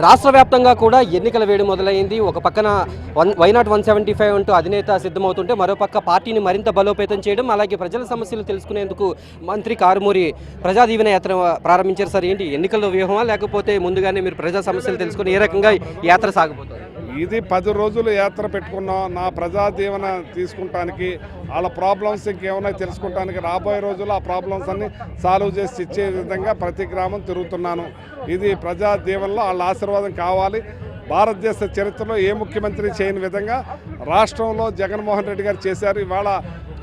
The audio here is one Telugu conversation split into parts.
రాష్ట్ర వ్యాప్తంగా కూడా ఎన్నికల వేడి మొదలైంది. ఒక పక్కన వైనాట్ 175 అంటూ అధినేత సిద్ధమవుతుంటే మరోపక్క పార్టీని మరింత బలోపేతం చేయడం, అలాగే ప్రజల సమస్యలు తెలుసుకునేందుకు మంత్రి కారుమూరి ప్రజా దీవెన యాత్ర ప్రారంభించారు. సార్, ఏంటి ఎన్నికల వ్యూహమా, లేకపోతే ముందుగానే మీరు ప్రజా సమస్యలు తెలుసుకుని ఏ రకంగా యాత్ర సాగబోతుంది? ఇది 10 రోజులు యాత్ర పెట్టుకున్నాం. నా ప్రజా దీవెన తీసుకుంటానికి, వాళ్ళ ప్రాబ్లమ్స్ ఇంకేమైనా తెలుసుకుంటానికి, రాబోయే రోజుల్లో ఆ ప్రాబ్లమ్స్ అన్ని సాల్వ్ చేసి ఇచ్చే విధంగా ప్రతి గ్రామం తిరుగుతున్నాను. ఇది ప్రజా దీవెనలో వాళ్ళ ఆశీర్వాదం కావాలి. భారతదేశ చరిత్రలో ఏ ముఖ్యమంత్రి చేయని విధంగా రాష్ట్రంలో జగన్మోహన్ రెడ్డి గారు చేశారు. ఇవాళ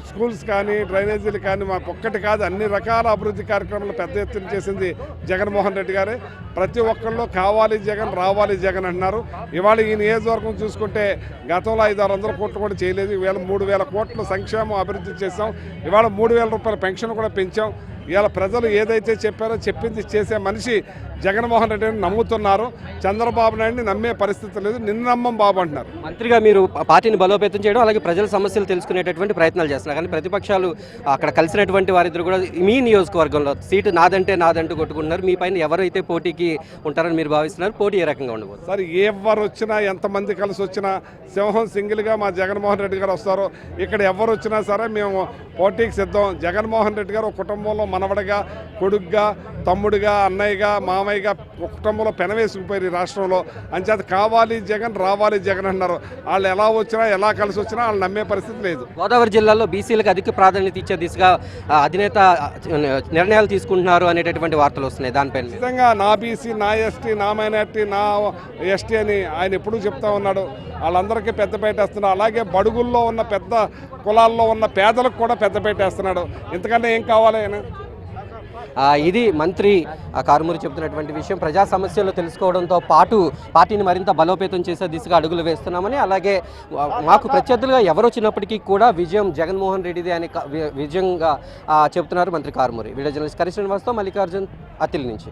స్కూల్స్ కానీ, డ్రైనేజీలు కానీ మాకు ఒక్కటి కాదు, అన్ని రకాల అభివృద్ధి కార్యక్రమాలు పెద్ద ఎత్తున చేసింది జగన్మోహన్ రెడ్డి గారే. ప్రతి ఒక్కళ్ళు కావాలి జగన్, రావాలి జగన్ అంటున్నారు. ఇవాళ ఈ నియోజకవర్గం చూసుకుంటే గతంలో 500-600 కోట్లు కూడా చేయలేదు. ఇవాళ 3000 కోట్లు సంక్షేమం అభివృద్ధి చేసాం. ఇవాళ 3000 రూపాయల పెన్షన్ కూడా పెంచాం. ఇవాళ ప్రజలు ఏదైతే చెప్పారో చెప్పింది చేసే మనిషి జగన్మోహన్ రెడ్డిని నమ్ముతున్నారు. చంద్రబాబు నాయుడిని నమ్మే పరిస్థితి లేదు. నిన్ను నమ్మం బాబు అంటున్నారు. మంత్రిగా మీరు పార్టీని బలోపేతం చేయడం, అలాగే ప్రజల సమస్యలు తెలుసుకునేటటువంటి ప్రయత్నాలు చేస్తున్నారు. కానీ ప్రతిపక్షాలు అక్కడ కలిసినటువంటి వారిద్దరు కూడా మీ నియోజకవర్గంలో సీటు నాదంటూ కొట్టుకుంటున్నారు. మీ పైన ఎవరైతే పోటీకి ఉంటారని మీరు భావిస్తున్నారు? పోటీ ఏ రకంగా ఉండబోతుంది? సార్, ఎవరు వచ్చినా, ఎంతమంది కలిసి వచ్చినా సింహం సింగిల్గా మా జగన్మోహన్ రెడ్డి గారు వస్తారు. ఇక్కడ ఎవరు వచ్చినా సరే మేము పోటీకి సిద్ధం. జగన్మోహన్ రెడ్డి గారు ఒక కుటుంబంలో మనవడిగా, కొడుగ్గా, తమ్ముడిగా, అన్నయ్యగా, మామయ్యగా ఒక కుటుంబంలో పెనవేసుకుపోయారు ఈ రాష్ట్రంలో. అంచేత కావాలి జగన్, రావాలి జగన్ అన్నారు. వాళ్ళు ఎలా వచ్చినా, ఎలా కలిసి వచ్చినా వాళ్ళు నమ్మే పరిస్థితి లేదు. గోదావరి జిల్లాలో బీసీలకు అధిక ప్రాధాన్యత ఇచ్చే దిశగా అధినేత నిర్ణయాలు తీసుకుంటున్నారు అనేటటువంటి వార్తలు వస్తున్నాయి. దానిపైన ఖచ్చితంగా నా బీసీ, నా ఎస్టీ, నా మైనార్టీ, నా ఎస్టీ అని ఆయన ఎప్పుడూ చెప్తా ఉన్నాడు. వాళ్ళందరికీ పెద్దపేట వేస్తున్నాడు. అలాగే బడుగుల్లో ఉన్న పెద్ద కులాల్లో ఉన్న పేదలకు కూడా పెద్దపేట వేస్తున్నాడు. ఇంతకన్నా ఏం కావాలి ఆయన? ఇది మంత్రి కారుమూరి చెబుతున్నటువంటి విషయం. ప్రజా సమస్యలు తెలుసుకోవడంతో పాటు పార్టీని మరింత బలోపేతం చేసే దిశగా అడుగులు వేస్తున్నామని, అలాగే మాకు ప్రత్యర్థులుగా ఎవరు వచ్చినప్పటికీ కూడా విజయం జగన్మోహన్ రెడ్డిది అని విజయంగా చెబుతున్నారు మంత్రి కారుమూరి. వీడియో జర్నలిస్ట్ కరి శ్రీనివాస్తో మల్లికార్జున్, అత్తిలి నుంచి.